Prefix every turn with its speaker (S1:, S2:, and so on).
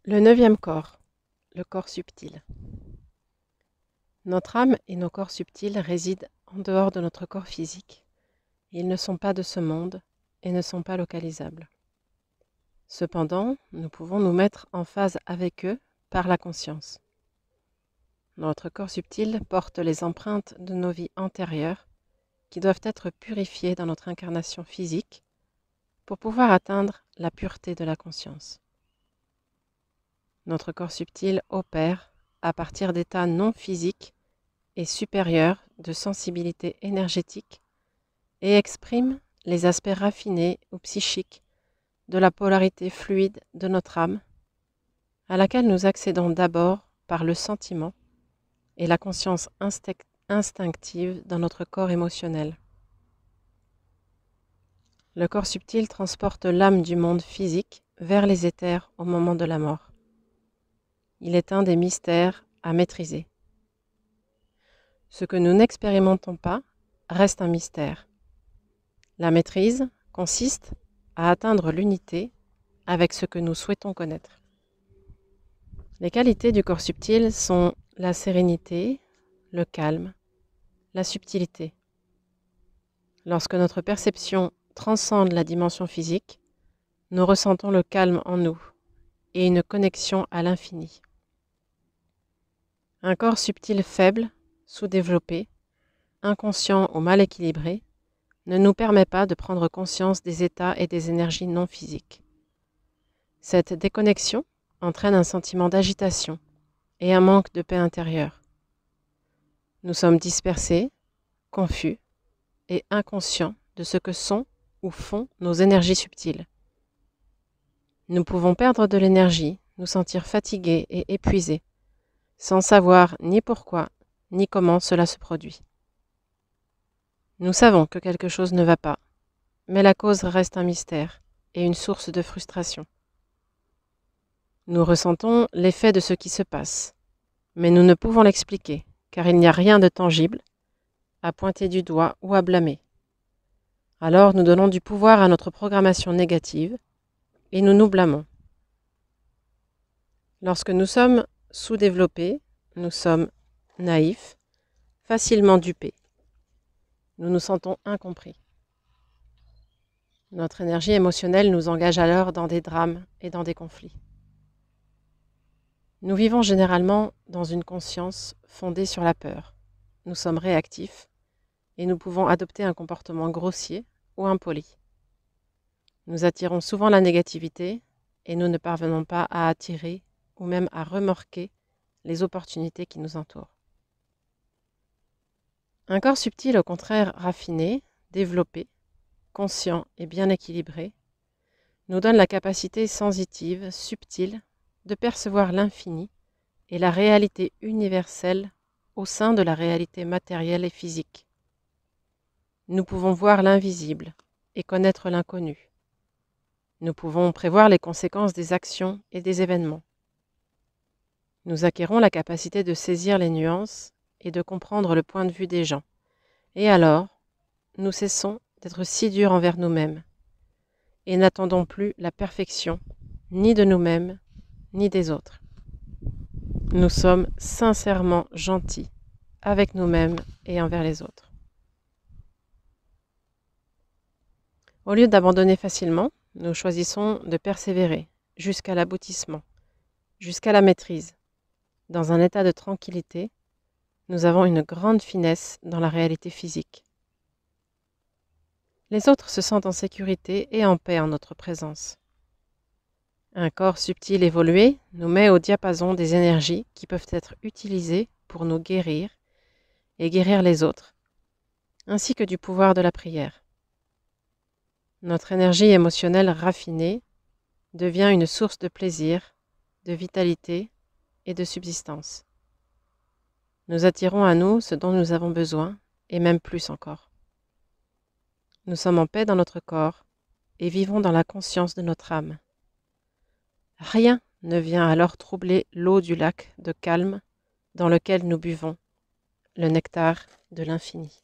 S1: Le neuvième corps, le corps subtil. Notre âme et nos corps subtils résident en dehors de notre corps physique. Ils ne sont pas de ce monde et ne sont pas localisables. Cependant, nous pouvons nous mettre en phase avec eux par la conscience. Notre corps subtil porte les empreintes de nos vies antérieures qui doivent être purifiées dans notre incarnation physique pour pouvoir atteindre la pureté de la conscience. Notre corps subtil opère à partir d'états non physiques et supérieurs de sensibilité énergétique et exprime les aspects raffinés ou psychiques de la polarité fluide de notre âme, à laquelle nous accédons d'abord par le sentiment et la conscience instinctive dans notre corps émotionnel. Le corps subtil transporte l'âme du monde physique vers les éthers au moment de la mort. Il est un des mystères à maîtriser. Ce que nous n'expérimentons pas reste un mystère. La maîtrise consiste à atteindre l'unité avec ce que nous souhaitons connaître. Les qualités du corps subtil sont la sérénité, le calme, la subtilité. Lorsque notre perception transcende la dimension physique, nous ressentons le calme en nous et une connexion à l'infini. Un corps subtil faible, sous-développé, inconscient ou mal équilibré, ne nous permet pas de prendre conscience des états et des énergies non physiques. Cette déconnexion entraîne un sentiment d'agitation et un manque de paix intérieure. Nous sommes dispersés, confus et inconscients de ce que sont ou font nos énergies subtiles. Nous pouvons perdre de l'énergie, nous sentir fatigués et épuisés, sans savoir ni pourquoi ni comment cela se produit. Nous savons que quelque chose ne va pas, mais la cause reste un mystère et une source de frustration. Nous ressentons l'effet de ce qui se passe, mais nous ne pouvons l'expliquer, car il n'y a rien de tangible à pointer du doigt ou à blâmer. Alors nous donnons du pouvoir à notre programmation négative et nous nous blâmons. Lorsque nous sommes sous-développés, nous sommes naïfs, facilement dupés. Nous nous sentons incompris. Notre énergie émotionnelle nous engage alors dans des drames et dans des conflits. Nous vivons généralement dans une conscience fondée sur la peur. Nous sommes réactifs et nous pouvons adopter un comportement grossier ou impoli. Nous attirons souvent la négativité et nous ne parvenons pas à attirer ou même à remorquer les opportunités qui nous entourent. Un corps subtil, au contraire raffiné, développé, conscient et bien équilibré, nous donne la capacité sensitive, subtile, de percevoir l'infini et la réalité universelle au sein de la réalité matérielle et physique. Nous pouvons voir l'invisible et connaître l'inconnu. Nous pouvons prévoir les conséquences des actions et des événements. Nous acquérons la capacité de saisir les nuances et de comprendre le point de vue des gens. Et alors, nous cessons d'être si durs envers nous-mêmes et n'attendons plus la perfection ni de nous-mêmes ni des autres. Nous sommes sincèrement gentils avec nous-mêmes et envers les autres. Au lieu d'abandonner facilement, nous choisissons de persévérer jusqu'à l'aboutissement, jusqu'à la maîtrise. Dans un état de tranquillité, nous avons une grande finesse dans la réalité physique. Les autres se sentent en sécurité et en paix en notre présence. Un corps subtil évolué nous met au diapason des énergies qui peuvent être utilisées pour nous guérir et guérir les autres, ainsi que du pouvoir de la prière. Notre énergie émotionnelle raffinée devient une source de plaisir, de vitalité et de subsistance. Nous attirons à nous ce dont nous avons besoin, et même plus encore. Nous sommes en paix dans notre corps et vivons dans la conscience de notre âme. Rien ne vient alors troubler l'eau du lac de calme dans lequel nous buvons, le nectar de l'infini.